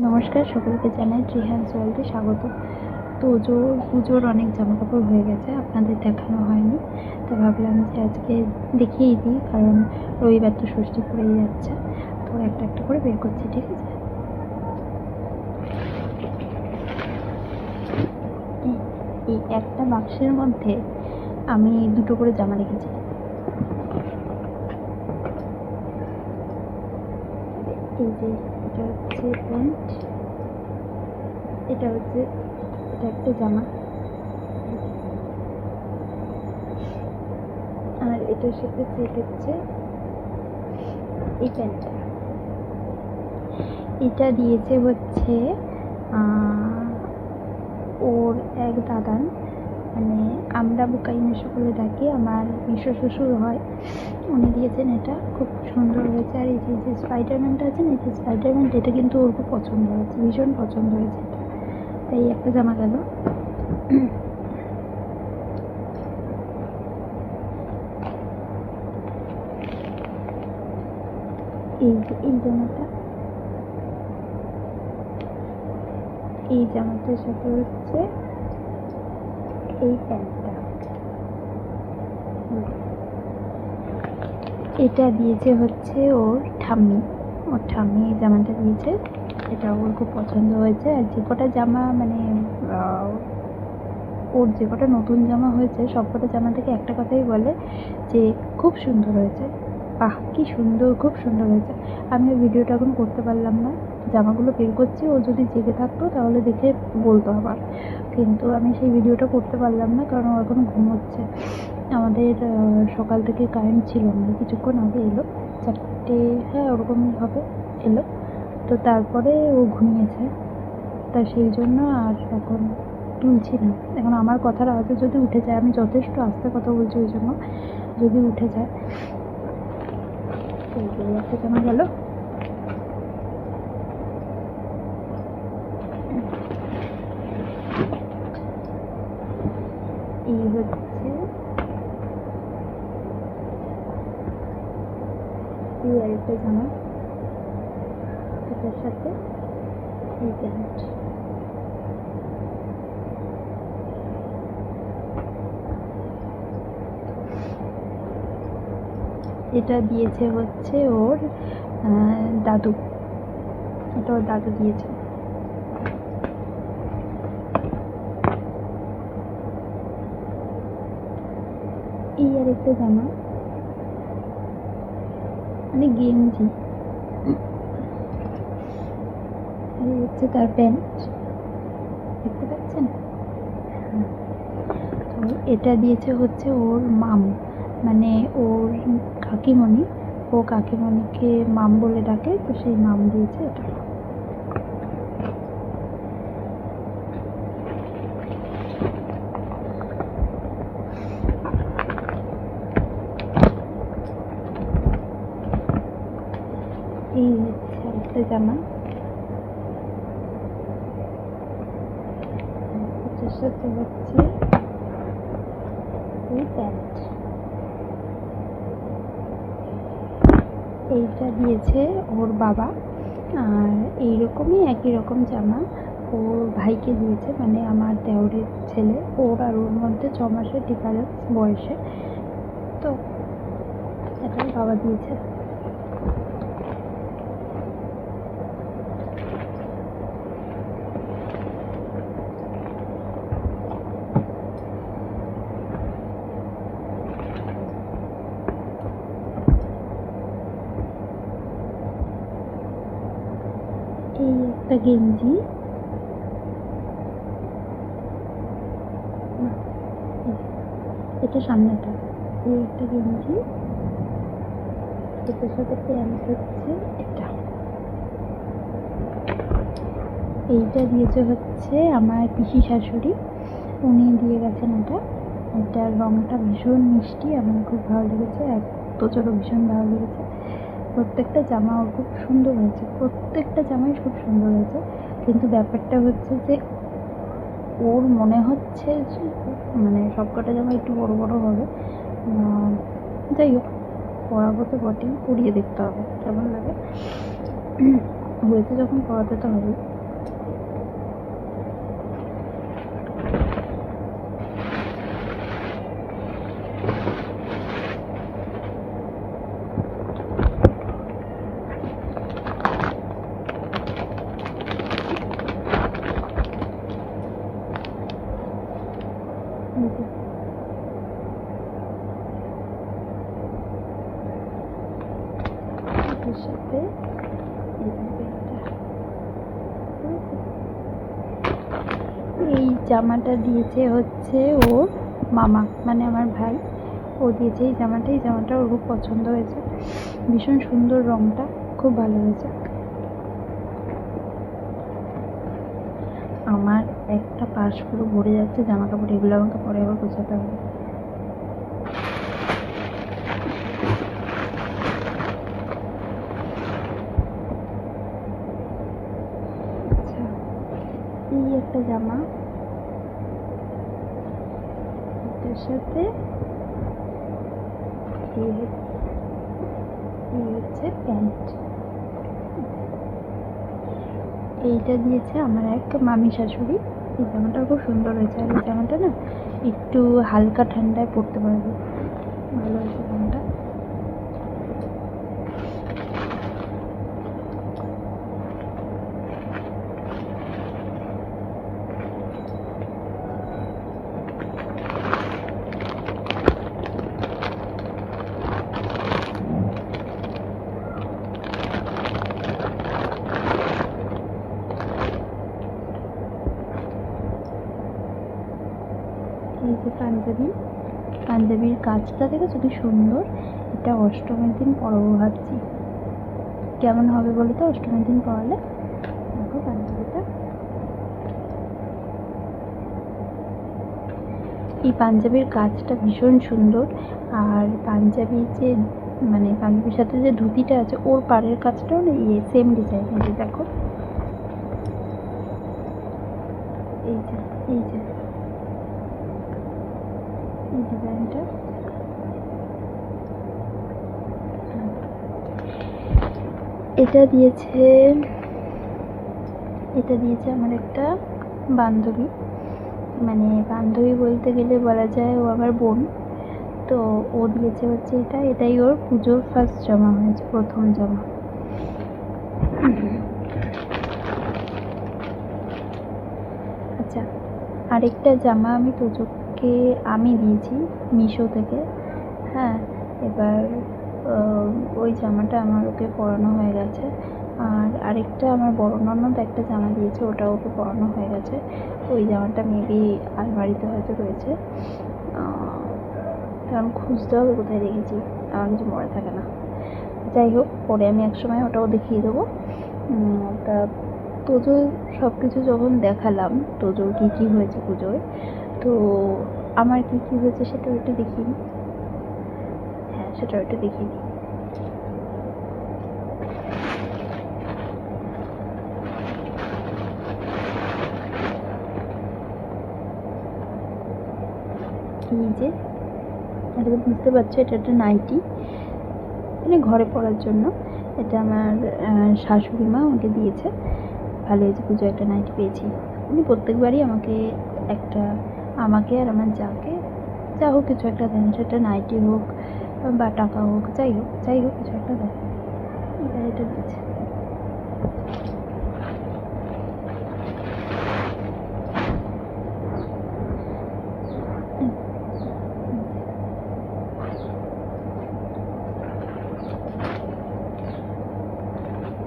নমস্কার, সকলকে জানাই ত্রিহান্স ওয়ার্ল্ডে স্বাগত। পুজোর অনেক জামাকাপড় হয়ে গেছে, আপনাদের দেখানো হয়নি, তো ভাবলাম যে আজকে দেখিয়েই দিই, কারণ রবিবার তো ষষ্ঠী পড়েই যাচ্ছে। তো একটা একটা করে বের করছি, ঠিক আছে? এই একটা বাক্সের মধ্যে আমি দুটো করে জামা রেখেছি। এই যে এটা হচ্ছে প্যান্ট, এটা একটা জামা, আর এটার সাথে সেট হচ্ছে এই প্যান্টটা। এটা দিয়েছে হচ্ছে ওর এক দাদান, মানে আমরা বুকাই মেশো বলে ডাকি, আমার মেশো শ্বশুর হয়, উনি দিয়েছেন। এটা খুব সুন্দর হয়েছে। আর এই যে স্পাইডারম্যানটা আছে না, এই যে স্পাইডারম্যান, এটা কিন্তু ওর খুব পছন্দ হয়েছে, ভীষণ পছন্দ হয়েছে এটা। তাই একটা জামা গেল। এই যে এই জামাটার সাথে হচ্ছে এই প্যান্টটা। এটা দিয়েছে হচ্ছে ওর ঠাম্মি এই জামাটা দিয়েছে, এটা ওর খুব পছন্দ হয়েছে। আর যে কটা জামা, মানে ওর যে কটা নতুন জামা হয়েছে, সব কটা জামা থেকে একটা কথাই বলে যে খুব সুন্দর হয়েছে, বাহ কি সুন্দর, খুব সুন্দর হয়েছে। আমি ওই ভিডিওটা এখন করতে পারলাম না, জামাগুলো বের করছি, ও যদি জেগে থাকতো তাহলে দেখে বলতো আবার, কিন্তু আমি সেই ভিডিওটা করতে পারলাম না, কারণ ও এখন ঘুমোচ্ছে। আমাদের সকাল থেকে কারেন্ট ছিল না, কিছুক্ষণ আগে এলো, 4টে, হ্যাঁ ওরকমই হবে, এলো। তো তারপরে ও ঘুমিয়েছে, তা সেই জন্য আর এখন তুলছি না। এখন আমার কথার আওয়াজে যদি উঠে যায়, আমি যথেষ্ট আস্তে কথা বলছি, ওই জন্য যদি উঠে যায়। এই একটা জামা গেল। এই হচ্ছে এই আরেকটা জামা, এটার সাথে এই প্যান্ট। এটা দিয়েছে হচ্ছে ওর দাদু, এটা ওর দাদু দিয়েছে। এই আর একটা জামা, মানে গেঞ্জি, এই হচ্ছে তার প্যান্ট, দেখতে পাচ্ছেন? তো এটা দিয়েছে হচ্ছে ওর মাম, মানে ওর কাকিমণি, ও কাকিমণিকে মাম বলে ডাকে, তো সেই মাম দিয়েছে এটা। এই হচ্ছে একটা জামা, এটার সাথে হচ্ছে এই প্যান্ট। এইটা দিয়েছে ওর বাবা, আর এইরকমই একই রকম জামা ওর ভাইকে দিয়েছে, মানে আমার দেওরের ছেলে, ওর আর ওর মধ্যে 6 মাসের ডিফারেন্স বয়সে, তো এটা বাবা দিয়েছে। এই একটা গেঞ্জি, এটা সামনেটা, এই একটা গেঞ্জি, এটার সাথে প্যান্ট হচ্ছে এটা। এইটা দিয়েছে হচ্ছে আমার পিসি শাশুড়ি, উনি দিয়ে গেছেন এটা। এটার রঙটা ভীষণ মিষ্টি, আমার খুব ভালো লেগেছে, এক তোচরও ভীষণ ভালো লেগেছে। প্রত্যেকটা জামা ওর খুব সুন্দর হয়েছে, প্রত্যেকটা জামাই খুব সুন্দর হয়েছে, কিন্তু ব্যাপারটা হচ্ছে যে ওর মনে হচ্ছে যে মানে সবকটা জামা একটু বড় বড় হবে। যাই হোক, পরাবো তো বটেই, পরিয়ে দেখতে হবে কেমন লাগে। হয়েছে যখন পরাতে তো হবে। এর সাথে এই জামাটা দিয়েছে হচ্ছে ওর মামা, মানে আমার ভাই। ও দিয়েছে এই জামাটা। এই জামাটা ওর খুব পছন্দ হয়েছে, ভীষণ সুন্দর, রঙটা খুব ভালো হয়েছে। আমার একটা পাশ পুরো ভরে যাচ্ছে জামা কাপড়, এগুলো আমাকে পরে আবার গোছাতে হবে। আচ্ছা, এই একটা জামা, এটার সাথে এই হচ্ছে প্যান্ট। এইটা দিয়েছে আমার এক মামি শাশুড়ি। এই জামাটা খুব সুন্দর হয়েছে, আর এই জামাটা না একটু হালকা ঠান্ডায় পরতে পারবে, ভালো হয়েছে জামাটা। এই যে পাঞ্জাবির কাজটা দেখেছো কি সুন্দর। এটা অষ্টমীর দিন পরবো ভাবছি, কেমন হবে বলো তো অষ্টমীর দিন পরালে। দেখো পাঞ্জাবিটা, এই পাঞ্জাবির কাজটা ভীষণ সুন্দর। আর পাঞ্জাবির যে মানে পাঞ্জাবির সাথে যে ধুতিটা আছে ওর পাড়ের কাজটাও না সেম ডিজাইনের। দেখো এই যে এই যে এই ডিজাইনটা, এটা দিয়েছে আমার একটা বান্ধবী, মানে বান্ধবী বলতে গেলে বলা যায় ও আমার বোন। তো ও দিয়েছে হচ্ছে এটাই ওর পুজোর ফার্স্ট জামা হয়েছে, প্রথম জামা। আচ্ছা, আরেকটা জামা আমি তোজোকে আমি দিয়েছি মিশো থেকে। হ্যাঁ, এবার ওই জামাটা আমার ওকে পরানো হয়ে গেছে। আর আরেকটা আমার বড় ননদ একটা জামা দিয়েছে, ওটা ওকে পরানো হয়ে গেছে। ওই জামাটা মেবি আলমারিতে হয়তো রয়েছে, কারণ খুঁজতে হবে কোথায় রেখেছি, আমার কিছু মনে থাকে না। যাই হোক, পরে আমি একসময় ওটাও দেখিয়ে দেবো। ওটা তোজোর সব কিছু যখন দেখালাম, তোজোর কী কী হয়েছে পুজোয়, তো আমার কী কী হয়েছে সেটাও একটু দেখিয়ে নিই। হ্যাঁ, সেটাও একটু দেখিয়ে দিই। এই যে এটা তো বুঝতে পারছো, এটা একটা নাইটি, মানে ঘরে পরার জন্য। এটা আমার শাশুড়ি মা আমাকে দিয়েছে। ভালো হয়েছে, পুজো একটা নাইটি পেয়েছি। উনি প্রত্যেকবারই আমাকে আর আমার যা হোক কিছু একটা দেন, সেটা নাইটি হোক বা টাকা হোক, যাই হোক কিছু একটা দেন। এবার এটা দিয়েছে।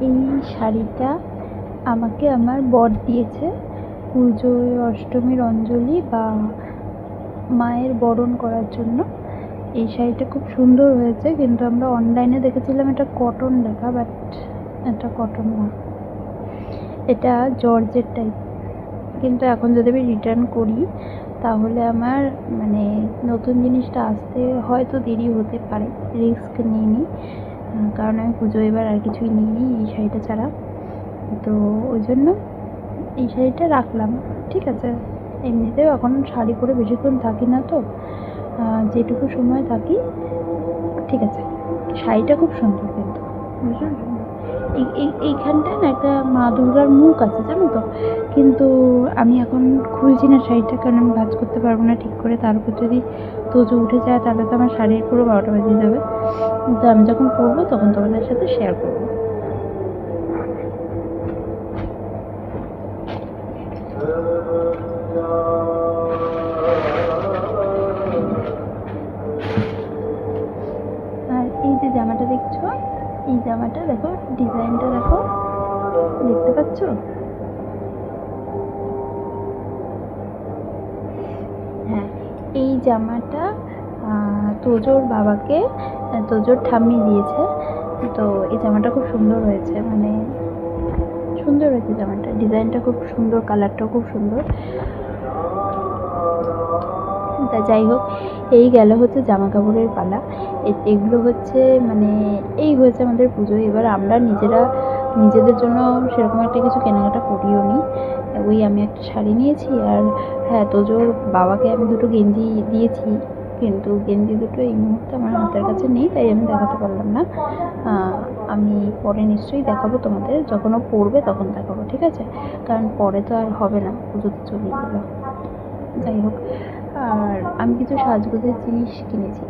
এই শাড়িটা আমাকে আমার বর দিয়েছে পুজোয় অষ্টমীর অঞ্জলি বা মায়ের বরণ করার জন্য। এই শাড়িটা খুব সুন্দর হয়েছে, কিন্তু আমরা অনলাইনে দেখেছিলাম এটা কটন লেখা, বাট এটা কটন না, এটা জর্জেট টাইপ। কিন্তু এখন যদি আমি রিটার্ন করি তাহলে আমার মানে নতুন জিনিসটা আসতে হয়তো দেরি হতে পারে, রিস্ক নিইনি, কারণ আমি পুজো এবার আর কিছুই নিইনি এই শাড়িটা ছাড়া। তো ওই জন্য এই শাড়িটা রাখলাম। ঠিক আছে, এমনিতেও এখন শাড়ি পরে বেশিক্ষণ থাকি না, তো যেটুকু সময় থাকি। ঠিক আছে, শাড়িটা খুব সুন্দর, কিন্তু ভীষণ সুন্দর। এইখানটায় না একটা মা দুর্গার মুখ আছে জানো তো, কিন্তু আমি এখন খুলছি না শাড়িটা, কারণ আমি ভাঁজ করতে পারবো না ঠিক করে। তার উপর যদি তোজো উঠে যায় তাহলে তো আমার শাড়ির পুরো 12টা বাজিয়ে যাবে। তো আমি যখন পরবো তখন তোমাদের সাথে শেয়ার করবো। আর এই যে জামাটা দেখছো, এই জামাটা দেখো, ডিজাইনটা দেখো, দেখতে পাচ্ছ? হ্যাঁ, এই জামাটা তোজোর বাবাকে তোজোর ঠাম্মি দিয়েছে। তো এই জামাটা খুব সুন্দর হয়েছে, মানে সুন্দর হয়েছে জামাটা, ডিজাইনটা খুব সুন্দর, কালারটাও খুব সুন্দর। তা যাই হোক, এই গেল হচ্ছে জামা কাপড়ের পালা। এগুলো হচ্ছে মানে এই হয়েছে আমাদের পুজো। এবার আমরা নিজেদের জন্য সেরকম একটা কিছু কেনাকাটা করিও নি। ওই আমি একটা শাড়ি নিয়েছি, আর হ্যাঁ তোজোর বাবাকে আমি দুটো গেঞ্জি দিয়েছি, কিন্তু গেঞ্জি দুটো এই মুহূর্তে আমার হাতের কাছে নেই, তাই আমি দেখাতে পারলাম না। আমি পরে নিশ্চয়ই দেখাবো তোমাদের, যখন ও পড়বে তখন দেখাবো, ঠিক আছে? কারণ পরে তো আর হবে না, পুজোতে চলে গেল। যাই হোক, আর আমি কিছু সাজগোজের জিনিস কিনেছি।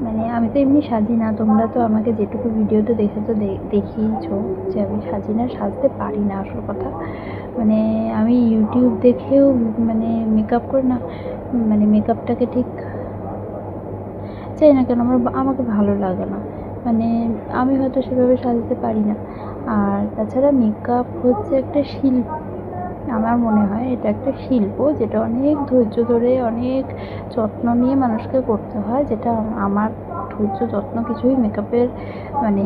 মানে আমি তো এমনি সাজি না, তোমরা তো আমাকে যেটুকু ভিডিওতে দেখেছো দেখিয়েছো যে আমি সাজি না, সাজতে পারি না আসল কথা। মানে আমি ইউটিউব দেখেও মানে মেকআপ করে না, মানে মেকআপটাকে ঠিক চাই না কেন, আমাকে ভালো লাগে না। মানে আমি হয়তো সেভাবে সাজতে পারি না। আর তাছাড়া মেকআপ হচ্ছে একটা শিল্প, আমার মনে হয় এটা একটা শিল্প, যেটা অনেক ধৈর্য ধরে, অনেক যত্ন নিয়ে মানুষকে করতে হয়, যেটা আমার ধৈর্য যত্ন কিছুই মেকআপের মানে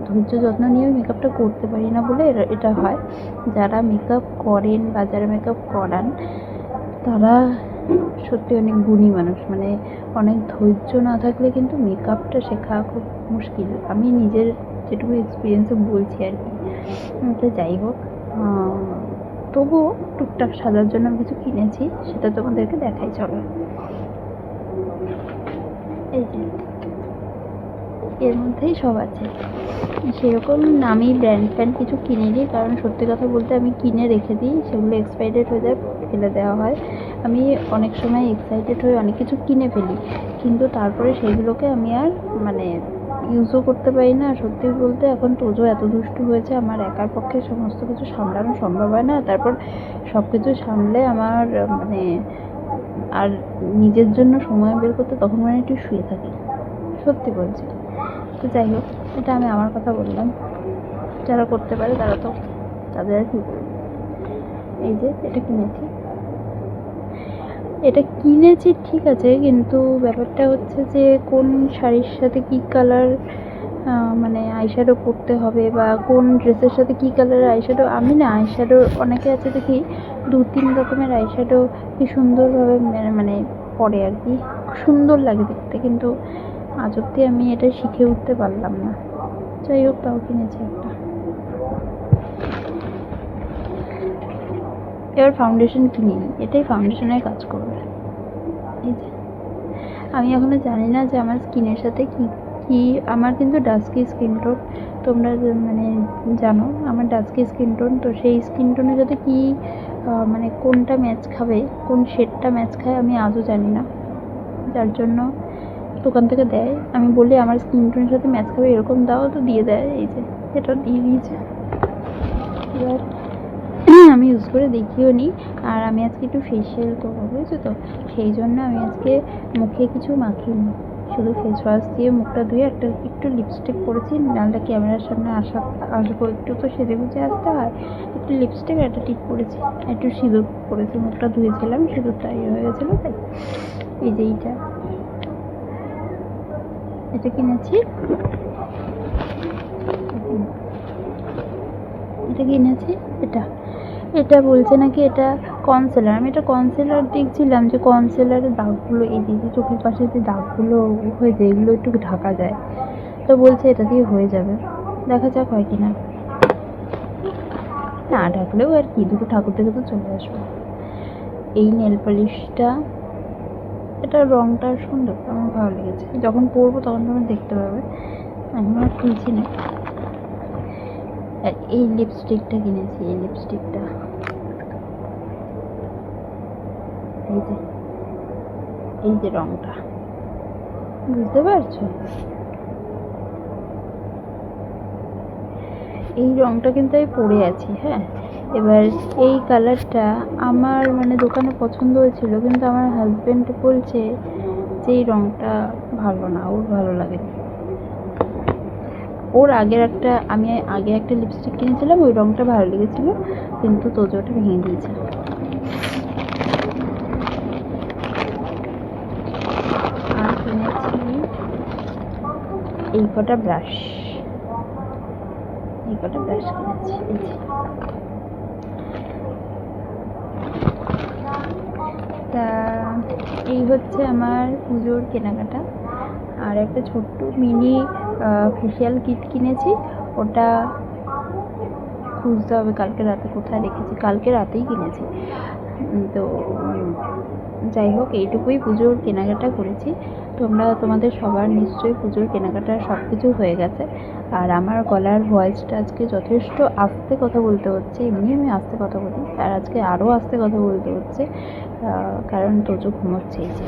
ধৈর্য যত্ন নিয়েও মেকআপটা করতে পারি না বলে এটা হয়। যারা মেকআপ করেন বা যারা মেকআপ করান তারা সত্যি অনেক গুণী মানুষ। মানে অনেক ধৈর্য না থাকলে কিন্তু মেকআপটা শেখা খুব মুশকিল, আমি নিজের যেটুকু এক্সপিরিয়েন্সে বলছি আর কি। তো যাই হোক, তবুও টুকটাক সাজার জন্য আমি কিছু কিনেছি, সেটা তোমাদেরকে দেখাই চলো। এই যে এর মধ্যেই সব আছে, সেরকম নামি ব্র্যান্ড ফ্যান্ড কিছু কিনিনি, কারণ সত্যি কথা বলতে আমি কিনে রেখে দিই, সেগুলো এক্সপায়ার্ড হয়ে যায়, ফেলে দেওয়া হয়। আমি অনেক সময় এক্সাইটেড হয়ে অনেক কিছু কিনে ফেলি, কিন্তু তারপরে সেগুলোকে আমি আর মানে ইউজও করতে পারি না। সত্যি বলতে এখন তোজো এত দুষ্টু হয়েছে, আমার একার পক্ষে সমস্ত কিছু সামলানো সম্ভব হয় না। তারপর সব কিছু সামলে আমার মানে আর নিজের জন্য সময় বের করতে তখন মানে একটু শুয়ে থাকি, সত্যি বলছি। তো যাই হোক, এটা আমি আমার কথা বললাম, যারা করতে পারে তারা তো তাদের আর কি বলবো। এই যে এটা কিনেছি ঠিক আছে, কিন্তু ব্যাপারটা হচ্ছে যে কোন শাড়ির সাথে কী কালার মানে আইশ্যাডো পরতে হবে, বা কোন ড্রেসের সাথে কী কালারের আইশ্যাডো, আমি না আইশ্যাডো অনেকে আছে দেখি 2-3 রকমের আইশ্যাডো কি সুন্দরভাবে মানে পরে আর কি, সুন্দর লাগে দেখতে, কিন্তু আজ অব্দি আমি এটা শিখে উঠতে পারলাম না। যাই হোক, তাও কিনেছি একটা। এবার ফাউন্ডেশন কিনিনি, এটাই ফাউন্ডেশনের কাজ করবে। এই যে আমি এখনো জানি না যে আমার স্কিনের সাথে কি কি, আমার কিন্তু ডাস্কি স্কিন টোন, তোমরা মানে জানো আমার ডাস্কি স্কিন টোন, তো সেই স্কিন টোনের সাথে কি মানে কোনটা ম্যাচ খাবে, কোন শেডটা ম্যাচ খায় আমি আজও জানি না। যার জন্য দোকান থেকে দেয়, আমি বলি আমার স্কিন টোনের সাথে ম্যাচ খাবে এরকম দাও, তো দিয়ে দেয়। এই যে এটা দিয়ে দিয়েছে, এবার আমি ইউজ করে দেখিও নি। আর আমি আজকে একটু ফেসিয়াল করবো, বুঝেছো তো, সেই জন্য আমি আজকে মুখে কিছু মাখিনি, শুধু ফেস ওয়াশ দিয়ে মুখটা ধুয়ে একটু লিপস্টিক পরেছি, নাহলে ক্যামেরার সামনে আসবো একটু তো সেজে গুজে আসতে হয়, একটু লিপস্টিক আর একটা টিপ পরেছি, একটু সিঁদুর পরেছি, মুখটা ধুয়েছিলাম, সিঁদুরটা ইয়ে হয়ে গেছিলো তাই। এই যে এটা কিনেছি, এটা বলছে নাকি এটা কনসিলার। আমি এটা কনসিলার দেখছিলাম যে কনসিলারের দাগগুলো, এই যে চোখের পাশে যে দাগগুলো হয়ে যায় এগুলো একটু ঢাকা যায়, তো বলছে এটা দিয়ে হয়ে যাবে, দেখা যাক হয় কি না। না ঢাকলেও আর কি, দুটো ঠাকুর থেকে তো চলে আসবো। এই নেল পলিশটা, এটার রঙটা সুন্দর, আমার ভালো লেগেছে, যখন পরবো তখন তোমরা দেখতে পাবে, এখন আর খুলছি না। আর এই লিপস্টিকটা কিনেছি, এই লিপস্টিকটা এই যে রংটা, বুঝতে পারছো? এই রংটা কিন্তু আমি পরে আছি। হ্যাঁ, এবার এই কালারটা আমার মানে দোকানে পছন্দ হয়েছিল, কিন্তু আমার হাজব্যান্ড বলছে যে এই রংটা ভালো না, ওর ভালো লাগেনি। ওর আমি আগে একটা লিপস্টিক কিনেছিলাম, ওই রংটা ভালো লেগেছিল, কিন্তু তোজোটা ভেঙে দিয়েছে। আর কিনেছি এই কটা ব্রাশ কিনেছি। তা এই হচ্ছে আমার পুজোর কেনাকাটা। আর একটা ছোট্ট মিনি ফেশিয়াল কিট কিনেছি, ওটা খুঁজতে হবে কালকে রাতে কোথায় রেখেছি, কালকে রাতেই কিনেছি। তো যাই হোক, এইটুকুই পুজোর কেনাকাটা করেছি। তোমাদের সবার নিশ্চয়ই পুজোর কেনাকাটা সব কিছু হয়ে গেছে। আর আমার গলার ভয়েসটা আজকে যথেষ্ট আস্তে কথা বলতে হচ্ছে, এমনি আমি আস্তে কথা বলি, আর আজকে আরও আস্তে কথা বলতে হচ্ছে, কারণ তোজো ঘুমোচ্ছে। এই যে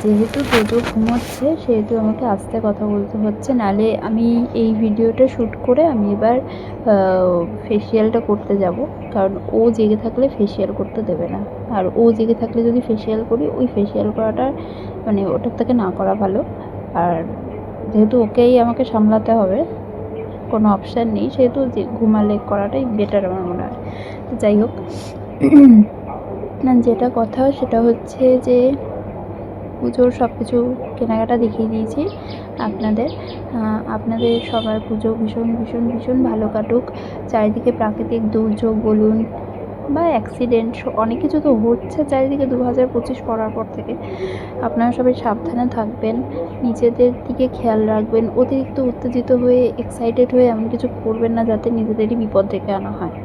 যেহেতু তোজো ঘুমোচ্ছে সেহেতু আমাকে আস্তে কথা বলতে হচ্ছে, নাহলে আমি এই ভিডিওটা শ্যুট করে আমি এবার ফেসিয়ালটা করতে যাব, কারণ ও জেগে থাকলে ফেসিয়াল করতে দেবে না। আর ও জেগে থাকলে যদি ফেসিয়াল করি, ওই ফেসিয়াল করাটা মানে ওটার থেকে না করা ভালো। আর যেহেতু ওকেই আমাকে সামলাতে হবে, কোনো অপশান নেই, সেহেতু যে ঘুমালে করাটাই বেটার আমার মনে হয়। তো যাই হোক, না যেটা কথা সেটা হচ্ছে যে পুজোর সব কিছু কেনাকাটা দেখিয়ে দিয়েছি আপনাদের সবার পুজো ভীষণ ভীষণ ভীষণ ভালো কাটুক। চারিদিকে প্রাকৃতিক দুর্যোগ বলুন বা অ্যাক্সিডেন্ট, অনেক কিছু তো হচ্ছে চারিদিকে 2025 পড়ার পর থেকে। আপনারা সবাই সাবধানে থাকবেন, নিজেদের দিকে খেয়াল রাখবেন, অতিরিক্ত উত্তেজিত হয়ে এক্সাইটেড হয়ে এমন কিছু করবেন না যাতে নিজেদেরই বিপদ ডেকে আনা হয়।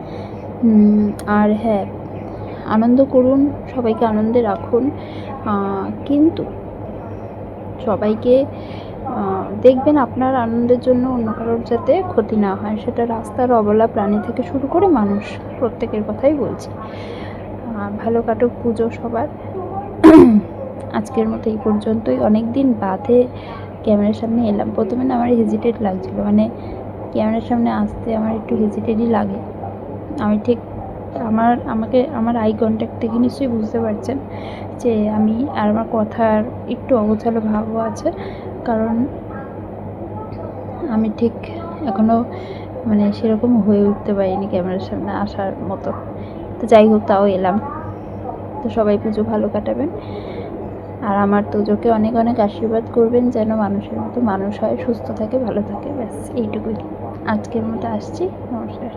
আর হ্যাঁ, আনন্দ করুন, সবাইকে আনন্দে রাখুন, কিন্তু সবাইকে দেখবেন আপনার আনন্দের জন্য অন্য কারোর যাতে ক্ষতি না হয়, সেটা রাস্তার অবলা প্রাণী থেকে শুরু করে মানুষ, প্রত্যেকের কথাই বলছি। ভালো কাটুক পুজো সবার। আজকের মতো এই পর্যন্তই। অনেক দিন বাদে ক্যামেরার সামনে এলাম। প্রথমে না আমার হেজিটেট লাগছিল, মানে ক্যামেরার সামনে আসতে আমার একটু হেজিটেটই লাগে। আমি ঠিক আমার আই কন্ট্যাক্ট থেকে নিশ্চয়ই বুঝতে পারছেন যে আমি, আর আমার কথার একটু অগোছালো ভাবও আছে, কারণ আমি ঠিক এখনও মানে সেরকম হয়ে উঠতে পারিনি ক্যামেরার সামনে আসার মতো। তো যাই হোক, তাও এলাম। তো সবাই পুজো ভালো কাটাবেন, আর আমার তোজোকে অনেক অনেক আশীর্বাদ করবেন যেন মানুষের মতো মানুষ হয়, সুস্থ থাকে, ভালো থাকে। ব্যাস এইটুকুই। আজকের মতো আসছি, নমস্কার।